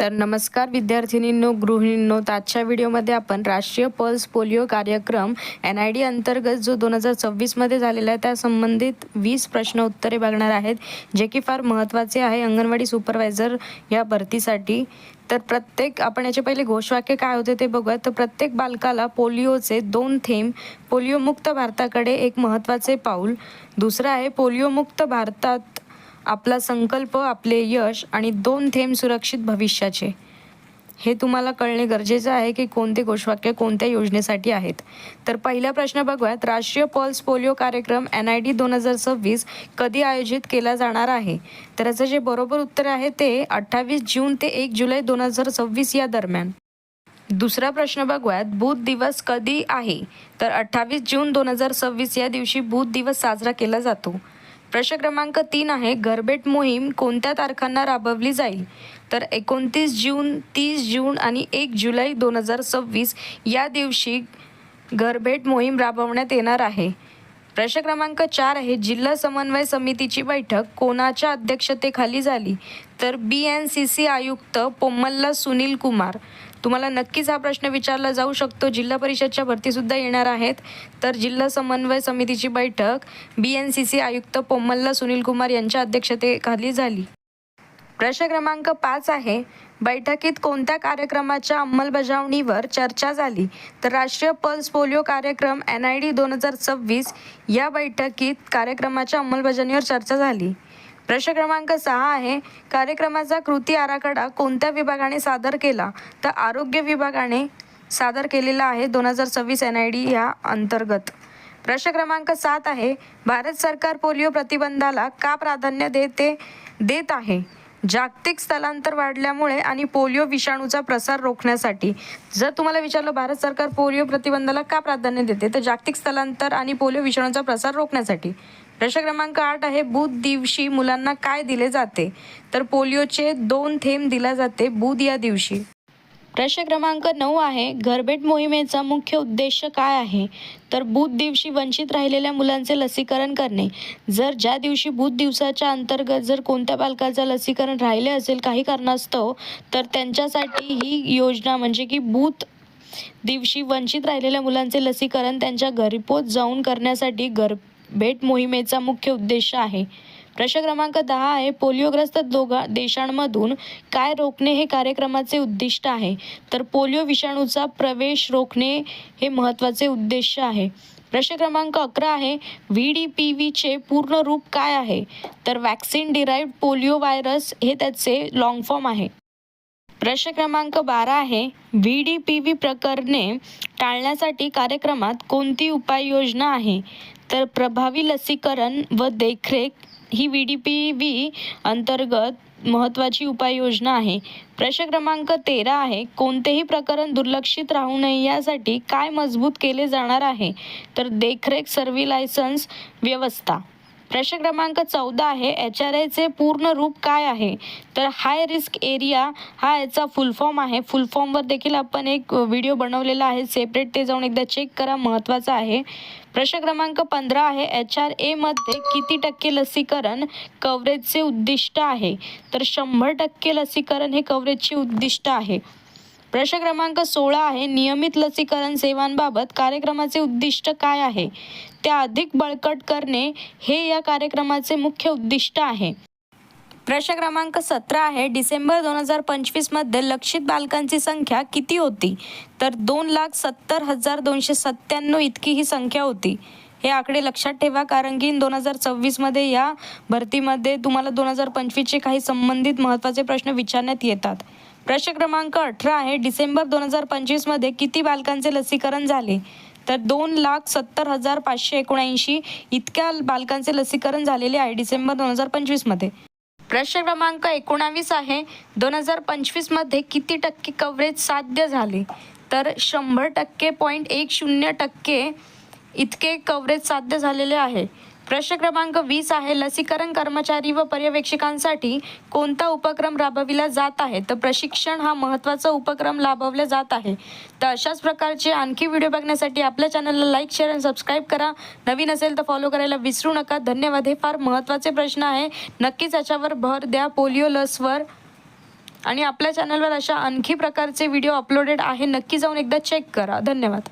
तर नमस्कार विद्यार्थिनींनो, गृहिणींनो. आजच्या व्हिडिओमध्ये आपण राष्ट्रीय पल्स पोलिओ कार्यक्रम NID अंतर्गत जो 2026 मध्ये झालेला आहे त्या संबंधित 20 प्रश्न उत्तरे बघणार आहेत, जे की फार महत्त्वाचे आहे अंगणवाडी सुपरवायझर या भरतीसाठी. तर आपण याचे पहिले घोषवाक्य काय होते ते बघूया. तर प्रत्येक बालकाला पोलिओचे 2 थेंब, पोलिओमुक्त भारताकडे एक महत्त्वाचे पाऊल. दुसरं आहे पोलिओमुक्त भारतात आपला संकल्प, आपले यश आणि 2 थेंब सुरक्षित भविष्याचे. हे तुम्हाला कळणे गरजेचे आहे की कोणते घोषवाक्य कोणत्या योजनेसाठी आहेत. तर पहिला प्रश्न बघूयात. राष्ट्रीय पल्स पोलिओ कार्यक्रम NID 2026 कधी आयोजित केला जाणार आहे? तर याचं जे बरोबर उत्तर आहे ते 28 जून ते 1 जुलै 2026 या दरम्यान. दुसरा प्रश्न बघूयात. बुध दिवस कधी आहे? तर 28 जून 2026 या दिवशी बुध दिवस साजरा केला जातो. प्रश्न क्रमांक 3 आहे. घरभेट मोहीम कोणत्या तारखांना राबवली जाईल? तर 29 जून, 30 जून आणि 1 जुलै 2026 या दिवशी घरभेट मोहीम राबवण्यात येणार आहे. प्रश्न क्रमांक 4 आहे. जिल्हा समन्वय समितीची बैठक कोणाच्या अध्यक्षतेखाली झाली? तर BNCC आयुक्त पोम्मल्ला सुनील कुमार. तुम्हाला नक्कीच हा प्रश्न विचारला जाऊ शकतो. जिल्हा परिषदच्या भरतीसुद्धा येणार आहेत. तर जिल्हा समन्वय समितीची बैठक BNCC आयुक्त पोम्मल्ला सुनील कुमार यांच्या अध्यक्षतेखाली झाली. प्रश्न क्रमांक 5 आहे. बैठकीत कोणत्या कार्यक्रमाच्या अंमलबजावणीवर चर्चा झाली? तर राष्ट्रीय पल्स पोलिओ कार्यक्रम NID 2026 या बैठकीत कार्यक्रमाच्या अंमलबजावणीवर चर्चा झाली. प्रश्न क्रमांक 6 आहे. कार्यक्रमाचा कृती आराखडा कोणत्या विभागाने सादर केला? तर आरोग्य विभागाने सादर केलेला आहे 2026 NID या अंतर्गत. प्रश्न क्रमांक 7 आहे. भारत सरकार पोलिओ प्रतिबंधाला का प्राधान्य देत आहे? जागतिक स्थलांतर वाढल्यामुळे आणि पोलिओ विषाणूचा प्रसार रोखण्यासाठी. जर तुम्हाला विचारलं भारत सरकार पोलिओ प्रतिबंधाला का प्राधान्य देते, तर जागतिक स्थलांतर आणि पोलिओ विषाणूचा प्रसार रोखण्यासाठी. प्रश्न क्रमांक 8 आहे. बुध दिवशी मुलांना काय दिले जाते? तर पोलिओचे 2 थेंब दिला जाते बुध या दिवशी. प्रश्न क्रमांक 9 आहे. घरभेट मोहिमेचा मुख्य उद्देश काय आहे? तर बुध दिवशी वंचित राहिलेल्या मुलांचे लसीकरण करणे. जर ज्या दिवशी बुध दिवसाच्या अंतर्गत जर कोणत्या बालकाचं लसीकरण राहिले असेल काही कारणास्तव, तर त्यांच्यासाठी ही योजना म्हणजे की बुध दिवशी वंचित राहिलेल्या मुलांचे लसीकरण त्यांच्या घरपोच जाऊन करण्यासाठी घरभेट मोहिमेचा मुख्य उद्देश आहे. प्रश्न क्रमांक 10 आहे. पोलिओग्रस्त देशांमधून काय रोखणे हे कार्यक्रमाचे उद्दिष्ट आहे? तर पोलिओ विषाणूचा प्रवेश रोखणे हे महत्त्वाचे उद्देश आहे. प्रश्न क्रमांक 11 आहे. VDPVचे पूर्ण रूप काय आहे? तर व्हॅक्सिन डिराइव्ड पोलिओ व्हायरस हे त्याचे लॉंग फॉर्म आहे. प्रश्न क्रमांक 12 आहे. VDPV प्रकरणे टाळण्यासाठी कार्यक्रमात कोणती उपाययोजना आहे? तर प्रभावी लसीकरण व देखरेख ही VDPV अंतर्गत महत्त्वाची उपाययोजना आहे. प्रश्न क्रमांक 13 आहे. कोणतेही प्रकरण दुर्लक्षित राहू नये यासाठी काय मजबूत केले जाणार आहे? तर देखरेख सर्व्हिलायन्स व्यवस्था. प्रश्न क्रमांक 14 आहे. HRAचे पूर्ण रूप काय आहे? तर हाय रिस्क एरिया हा याचा फुल फॉर्म आहे. फुल फॉर्मवर देखील आपण एक व्हिडिओ बनवलेला आहे सेपरेट, ते जाऊन एकदा चेक करा, महत्त्वाचा आहे. प्रश्न क्रमांक 15 आहे. HRA मध्ये किती टक्के लसीकरण कव्हरेजचे उद्दिष्ट आहे? तर 100% लसीकरण हे कव्हरेजचे उद्दिष्ट आहे. प्रश्न क्रमांक 16 आहे. नियमित लसीकरण सेवांबाबत कार्यक्रमाचे उद्दिष्ट काय आहे? त्या अधिक बळकट करणे हे या कार्यक्रमाचे मुख्य उद्दिष्ट आहे. प्रश्न क्रमांक 17 आहे. डिसेंबर 2025 मध्ये लक्षित बालकांची संख्या किती होती? तर 2,70,297 इतकी ही संख्या होती. हे आकडे लक्षात ठेवा, कारण की 2026 मध्ये या भरतीमध्ये तुम्हाला 2025चे काही संबंधित महत्त्वाचे प्रश्न विचारण्यात येतात. प्रश्न क्रमांक 18 आहे. डिसेंबर 2025 मध्ये किती बालकांचे लसीकरण झाले? तर 2,70,579 इतक्या बालकांचे लसीकरण झालेले आहे डिसेंबर 2025 मध्ये. प्रश्न क्रमांक 19 आहे. 2025 मध्ये किती टक्के कव्हरेज साध्य झाले? तर 100.10% इतके कव्हरेज साध्य झालेले आहे. प्रश्न क्रमांक 20 आहे. लसीकरण कर्मचारी व पर्यवेक्षकांसाठी कोणता उपक्रम राबविला जात आहे? तर प्रशिक्षण हा महत्त्वाचा उपक्रम राबवला जात आहे. तर अशाच प्रकारचे आणखी व्हिडिओ बघण्यासाठी आपल्या चॅनलला लाईक, शेअर आणि सबस्क्राईब करा. नवीन असेल तर फॉलो करायला विसरू नका. धन्यवाद. हे फार महत्त्वाचे प्रश्न आहे, नक्कीच याच्यावर भर द्या. पोलिओ लसवर आणि आपल्या चॅनलवर अशा आणखी प्रकारचे व्हिडिओ अपलोडेड आहे, नक्की जाऊन एकदा चेक करा. धन्यवाद.